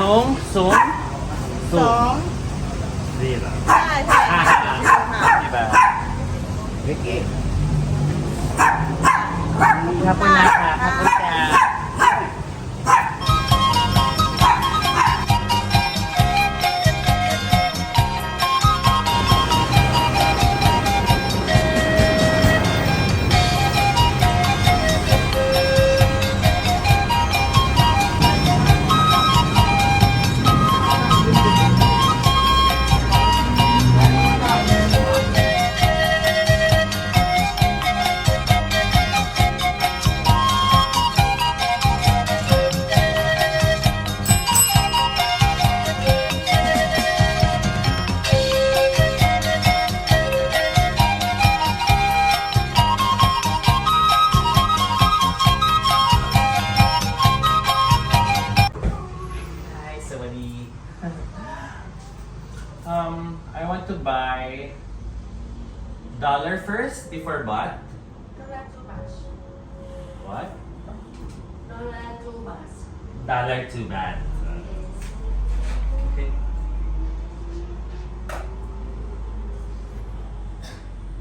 สูง นี่เหรอ ใช่ใช่ค่ะ กี่บาท เล็กเอง ขอบคุณนะคะขอบคุณจ้า Hi, Sawani. I want to buy dollar first before baht. What? Dollar to baht. Okay.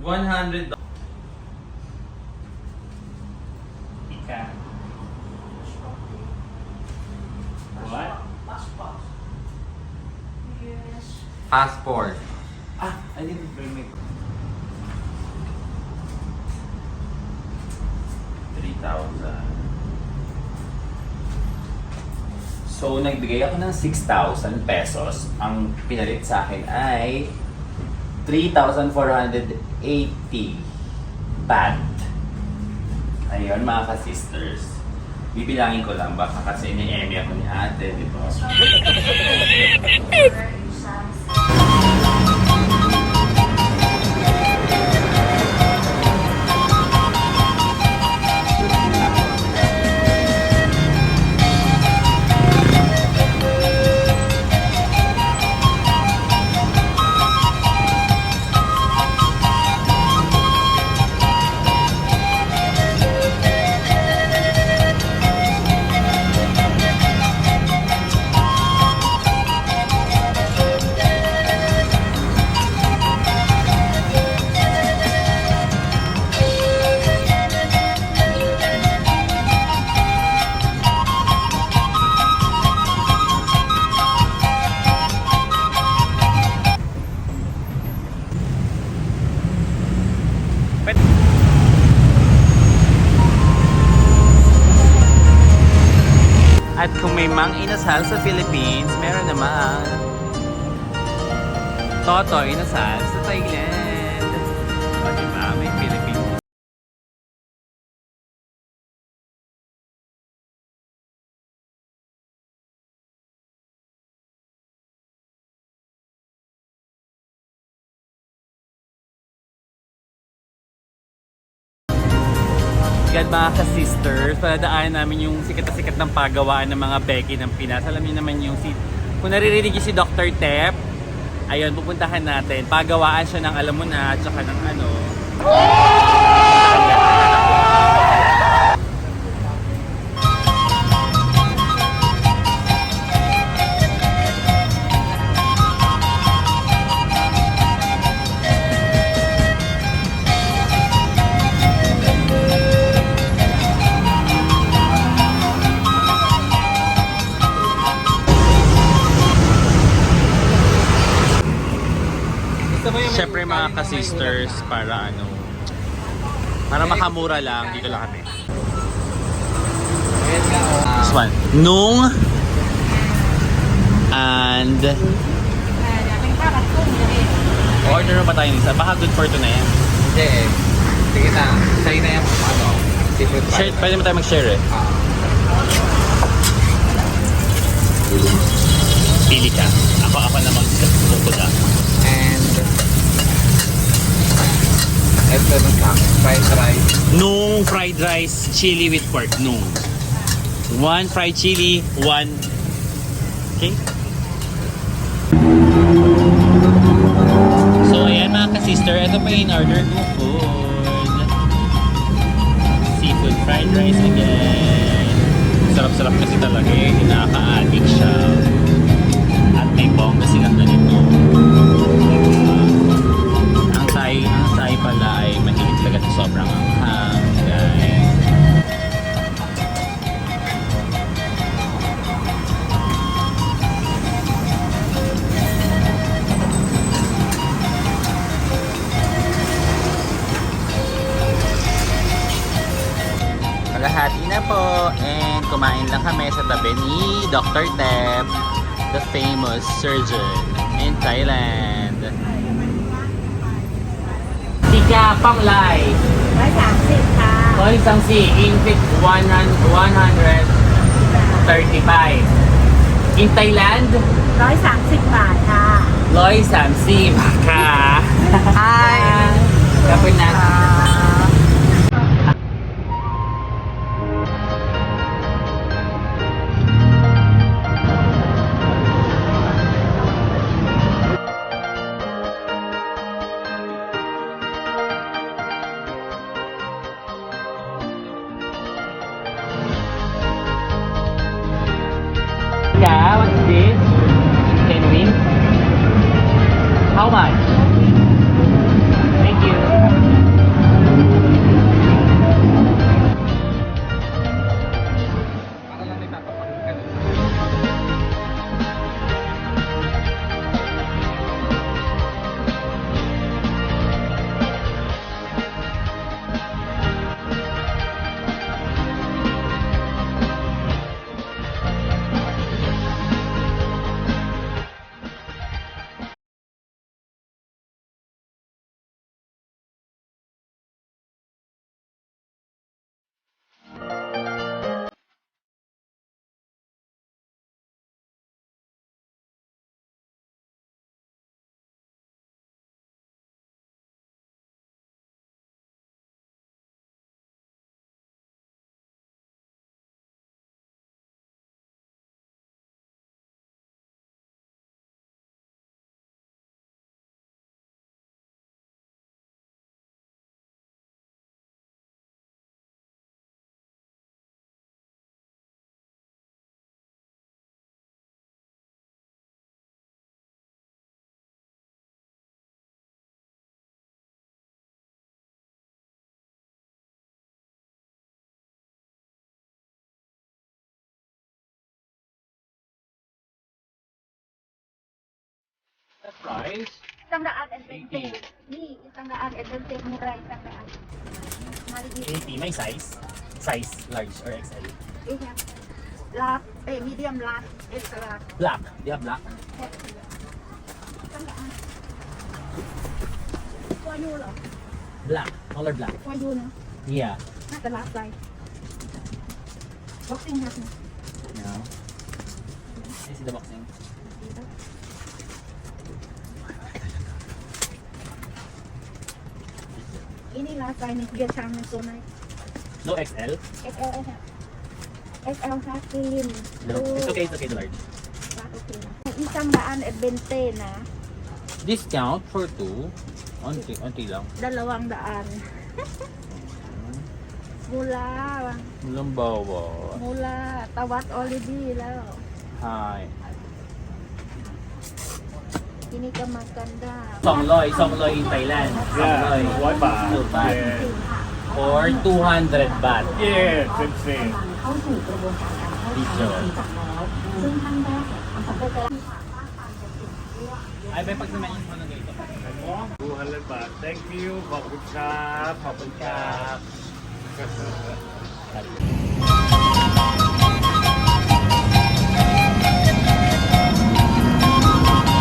100. Ika. What? Passport. Ah, I didn't bring my 3,000. So, nagbigay ako ng 6,000 pesos. Ang pinalit sa akin ay 3,480 baht. Ayun, mga ka-sisters. Bibilangin ko lang baka kasi ni-emi ako ni ate, di ba? At kung may mang inasal sa Philippines, meron namang Toto inasal sa Thailand. O diba? May Philippines. God, mga ka-sisters, paladaan namin yung sikat na sikat ng pagawaan ng mga Becky ng Pinas. Alam niyo naman yung kung naririnig yung si Dr. Tep, ayun, pupuntahan natin. Pagawaan siya ng alam mo na, at saka ng ano. Siyempre mga ka-sisters, para makamura lang, dito lang kami. This one, Nung and order mo pa tayo nisa, baka good for tonight yan. Hindi eh. Sige na. Sa'yo na yan. Seafood fry. Share, pwede mo tayo mag-share eh. Pili ka. Ako na mag-bukod ah. And ito naman kami. Fried rice. Nung fried rice, chili with pork. Nung. 1 fried chili, 1. Okay? So ayan mga ka-sister, ito pa yung order ko food. Seafood fried rice again. So sarap-sarap kasi talaga eh. Nakaka-addict siya. At may bongga silang ganito. Diba? Ang Thai pala ay mahilig talaga sa sobrang anghang, guys. Kalahati na po and kumain lang kami sa tabi ni Dr. Tep, the famous surgeon in Thailand. Tika Panglay, 130ค่ะ Koi Sangsi, Infit 135. In Thailand,130 บาทค่ะ 130 บาทค่ะ Hi Kapag na. Yeah, what's this? Chicken wings? How much? Thank you. Para lang may papapakita. That's price. 120 นี่120 mura 100 Mali 80, may size? Size large or XL? iya large medium large extra Black. Do you have black? ตัวยูเหรอ Black. Color black. ตัวยูนะ Yeah. น่าจะรับใจบ็อกซิ่งครับ No. This is the boxing. ini last size ni dia sama so nice No XL? XL ha XL sa akin No. It's okay, the large. okay na isang daan at 20 na Discount for two. Onti lang. 200 mula Walang bawa. mula tawad already แล้ว Hi. ini ka maganda Songloy in Thailand. Songloy. 100 baht. 2 baht. Or 200 baht. Yeah, same same. Picture. Ay, may pagsamayin mo na ganito. 200 baht. Thank you. ขอบคุณครับ ขอบคุณครับ Hãy subscribe cho kênh Ghiền Mì Gõ để không bỏ lỡ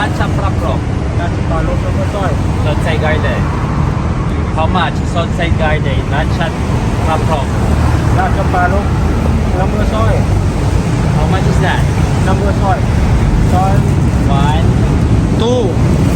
Matcha Prapro. Nasa Palong na Masoy. Southside Garden. How much? Southside Garden. Matcha Prapro. Nasa Palong na Masoy. How much is that? Na Masoy. Son, 1, 2.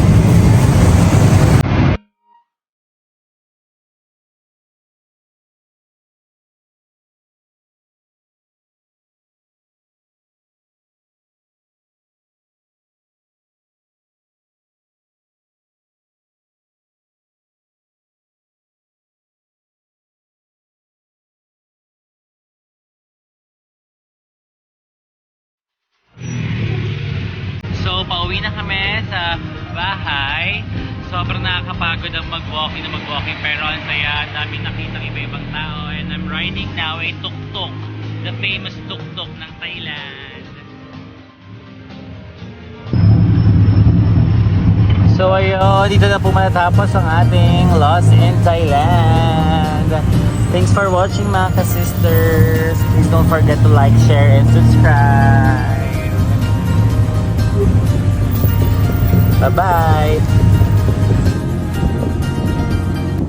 So, pauwi na kami sa bahay. Sobrang nakakapagod ang mag-walking na mag-walking, pero ang saya. Ang daming nakitang iba-ibang tao. And I'm riding now a tuk-tuk. The famous tuk-tuk ng Thailand. So ayun, dito na po matatapos ang ating Lost in Thailand. Thanks for watching mga ka-sisters. Please don't forget to like, share, and subscribe. Bye-bye!